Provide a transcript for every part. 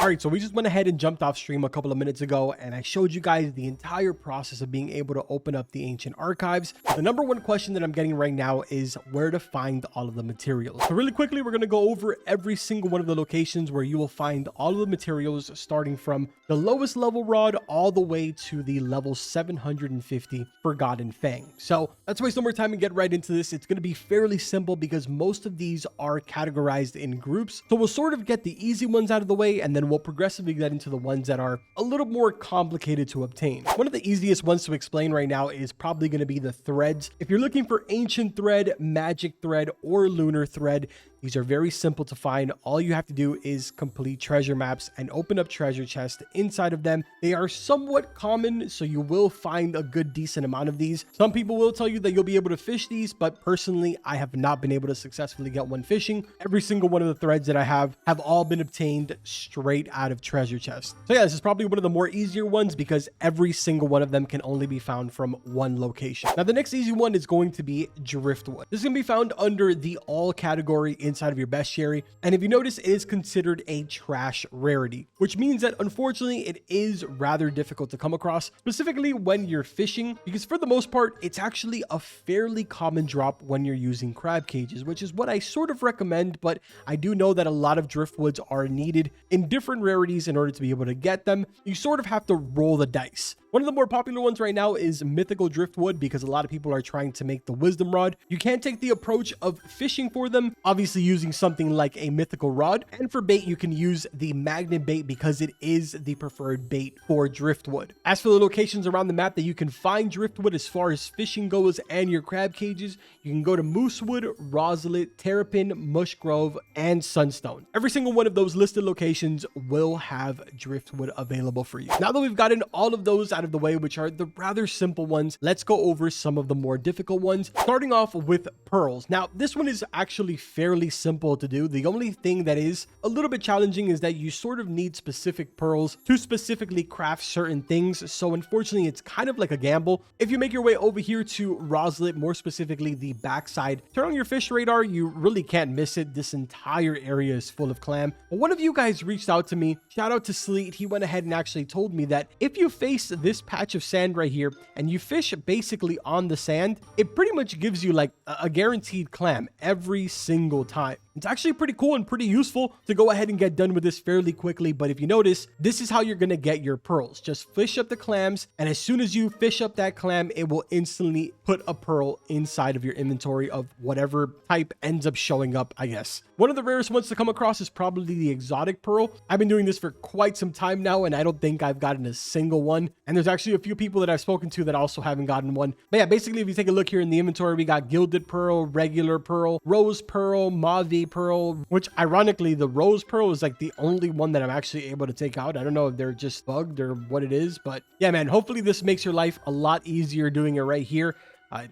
All right, so we just went ahead and jumped off stream a couple of minutes ago, and I showed you guys the entire process of being able to open up the ancient archives. The number one question that I'm getting right now is where to find all of the materials. So really quickly, we're going to go over every single one of the locations where you will find all of the materials, starting from the lowest level rod all the way to the level 750 Forgotten Fang. So let's waste no more time and get right into this. It's going to be fairly simple because most of these are categorized in groups. So we'll sort of get the easy ones out of the way, and then we'll progressively get into the ones that are a little more complicated to obtain. One of the easiest ones to explain right now is probably going to be the threads. If you're looking for ancient thread, magic thread, or lunar thread, these are very simple to find. All you have to do is complete treasure maps and open up treasure chests inside of them. They are somewhat common, so you will find a good decent amount of these. Some people will tell you that you'll be able to fish these, but personally, I have not been able to successfully get one fishing. Every single one of the threads that I have all been obtained straight out of treasure chests. So yeah, this is probably one of the more easier ones because every single one of them can only be found from one location. Now, the next easy one is going to be driftwood. This is going to be found under the all category inside of your bestiary, and if you notice, it is considered a trash rarity, which means that unfortunately it is rather difficult to come across, specifically when you're fishing, because for the most part it's actually a fairly common drop when you're using crab cages, which is what I sort of recommend. But I do know that a lot of driftwoods are needed in different rarities in order to be able to get them. You sort of have to roll the dice. One of the more popular ones right now is mythical driftwood because a lot of people are trying to make the wisdom rod. You can take the approach of fishing for them, obviously using something like a mythical rod, and for bait you can use the magnet bait because it is the preferred bait for driftwood. As for the locations around the map that you can find driftwood as far as fishing goes and your crab cages, you can go to Moosewood, Roselet, Terrapin, Mushgrove, and Sunstone. Every single one of those listed locations will have driftwood available for you. Now that we've gotten all of those out of the way, which are the rather simple ones, let's go over some of the more difficult ones, starting off with pearls. Now, this one is actually fairly simple to do. The only thing that is a little bit challenging is that you sort of need specific pearls to specifically craft certain things. So unfortunately, it's kind of like a gamble. If you make your way over here to Roselet, more specifically the backside, turn on your fish radar, you really can't miss it. This entire area is full of clam. But one of you guys reached out to me. Shout out to Sleet. He went ahead and actually told me that if you face this patch of sand right here and you fish basically on the sand, it pretty much gives you like a guaranteed clam every single time. It's actually pretty cool and pretty useful to go ahead and get done with this fairly quickly. But if you notice, this is how you're going to get your pearls. Just fish up the clams, and as soon as you fish up that clam, it will instantly put a pearl inside of your inventory of whatever type ends up showing up, I guess. One of the rarest ones to come across is probably the exotic pearl. I've been doing this for quite some time now, and I don't think I've gotten a single one. And there's actually a few people that I've spoken to that also haven't gotten one. But yeah, basically, if you take a look here in the inventory, we got gilded pearl, regular pearl, rose pearl, mauve pearl, which ironically, the rose pearl is like the only one that I'm actually able to take out. I don't know if they're just bugged or what it is, but yeah, man, hopefully this makes your life a lot easier doing it right here.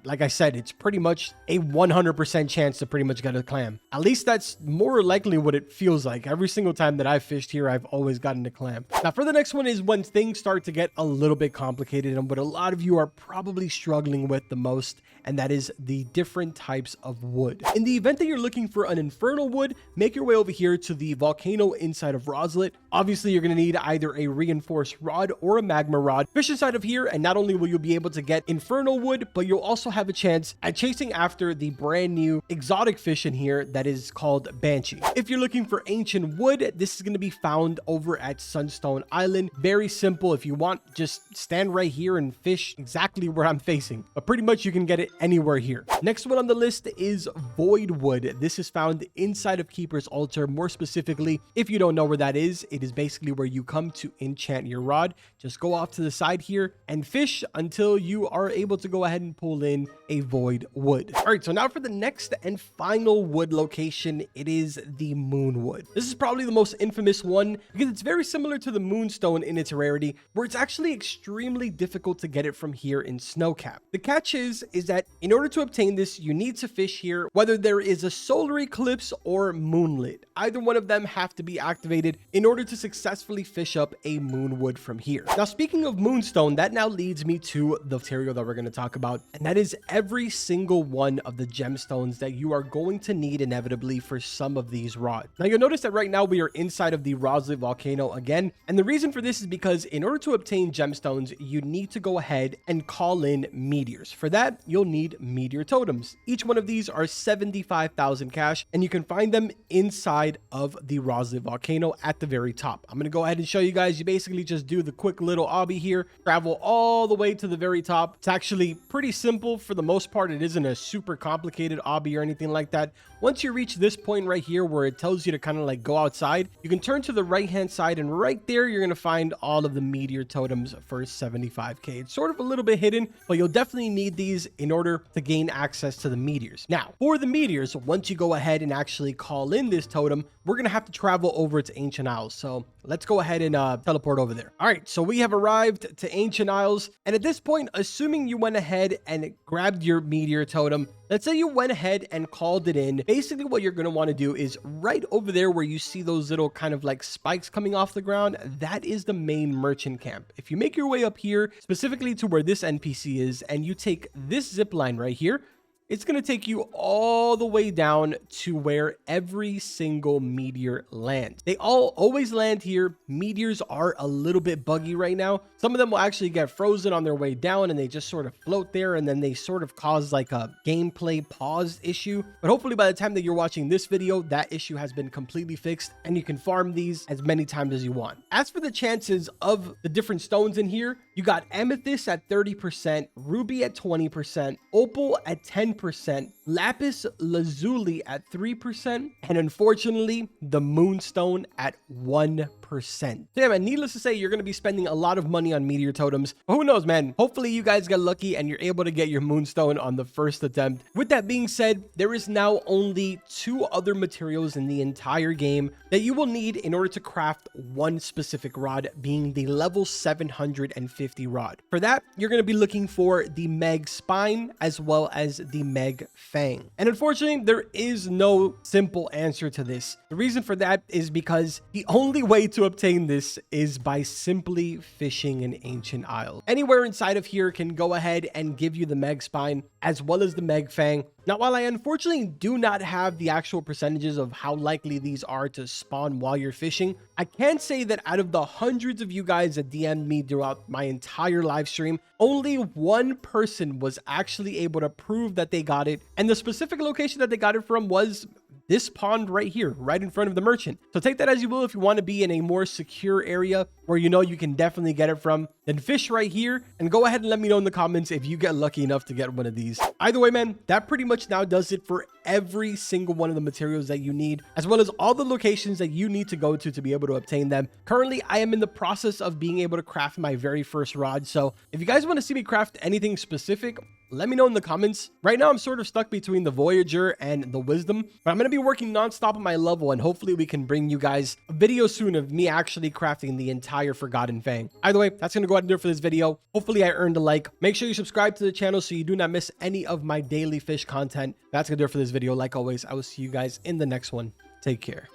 Like I said, it's pretty much a 100% chance to pretty much get a clam. At least that's more likely what it feels like. Every single time that I've fished here, I've always gotten a clam. Now, for the next one is when things start to get a little bit complicated and what a lot of you are probably struggling with the most, and that is the different types of wood. In the event that you're looking for an infernal wood, make your way over here to the volcano inside of Roselet. Obviously, you're going to need either a reinforced rod or a magma rod. Fish inside of here, and not only will you be able to get infernal wood, but you'll also have a chance at chasing after the brand new exotic fish in here that is called Banshee. If you're looking for ancient wood, this is going to be found over at Sunstone Island. Very simple. If you want, just stand right here and fish exactly where I'm facing, but pretty much you can get it anywhere here. Next one on the list is void wood. This is found inside of Keeper's Altar. More specifically, if you don't know where that is, it is basically where you come to enchant your rod. Just go off to the side here and fish until you are able to go ahead and pull in a void wood. All right, so now for the next and final wood location, it is the moonwood. This is probably the most infamous one because it's very similar to the moonstone in its rarity, where it's actually extremely difficult to get it from here in Snowcap. The catch is that in order to obtain this, you need to fish here, whether there is a solar eclipse or moonlit. Either one of them have to be activated in order to successfully fish up a moonwood from here. Now, speaking of moonstone, that now leads me to the material that we're going to talk about, and that is every single one of the gemstones that you are going to need inevitably for some of these rods. Now you'll notice that right now we are inside of the Rosley volcano again, and the reason for this is because in order to obtain gemstones, you need to go ahead and call in meteors. For that, you'll need meteor totems. Each one of these are 75,000 cash, and you can find them inside of the Rosley volcano at the very top. I'm going to go ahead and show you guys. You basically just do the quick little obby here, travel all the way to the very top. It's actually pretty simple for the most part. It isn't a super complicated obby or anything like that. Once you reach this point right here where it tells you to kind of like go outside, you can turn to the right hand side, and right there you're going to find all of the meteor totems for 75k. It's sort of a little bit hidden, but you'll definitely need these in order to gain access to the meteors. Now, for the meteors, once you go ahead and actually call in this totem, we're going to have to travel over to Ancient Isles. So let's go ahead and teleport over there. All right, so we have arrived to Ancient Isles. And at this point, assuming you went ahead and grabbed your meteor totem, let's say you went ahead and called it in. Basically, what you're going to want to do is right over there where you see those little kind of like spikes coming off the ground, that is the main merchant camp. If you make your way up here, specifically to where this NPC is, and you take this zip line right here, it's going to take you all the way down to where every single meteor lands. They all always land here. Meteors are a little bit buggy right now. Some of them will actually get frozen on their way down and they just sort of float there, and then they sort of cause like a gameplay pause issue. But hopefully by the time that you're watching this video, that issue has been completely fixed and you can farm these as many times as you want. As for the chances of the different stones in here, you got amethyst at 30%, ruby at 20%, opal at 10%, lapis lazuli at 3%, and unfortunately, the moonstone at 1%. So yeah, man, needless to say, you're going to be spending a lot of money on meteor totems. But who knows, man? Hopefully you guys get lucky and you're able to get your moonstone on the first attempt. With that being said, there is now only 2 other materials in the entire game that you will need in order to craft one specific rod, being the level 750 rod. For that, you're going to be looking for the Meg spine as well as the Meg fang. And unfortunately, there is no simple answer to this. The reason for that is because the only way to obtain this is by simply fishing in Ancient Isle. Anywhere inside of here can go ahead and give you the Meg spine as well as the Meg fang. Now, while I unfortunately do not have the actual percentages of how likely these are to spawn while you're fishing, I can say that out of the hundreds of you guys that DM'd me throughout my entire live stream, only one person was actually able to prove that they got it. And the specific location that they got it from was this pond right here, right in front of the merchant. So take that as you will. If you want to be in a more secure area where you know you can definitely get it from, then fish right here and go ahead and let me know in the comments if you get lucky enough to get one of these. Either way, man, that pretty much now does it for every single one of the materials that you need, as well as all the locations that you need to go to be able to obtain them. Currently, I am in the process of being able to craft my very first rod. So if you guys want to see me craft anything specific, let me know in the comments. Right now, I'm sort of stuck between the Voyager and the Wisdom, but I'm going to be working nonstop on my level, and hopefully we can bring you guys a video soon of me actually crafting the entire Forgotten Fang. Either way, that's going to go ahead and do it for this video. Hopefully I earned a like. Make sure you subscribe to the channel so you do not miss any of my daily fish content. That's going to do it for this video. Like always, I will see you guys in the next one. Take care.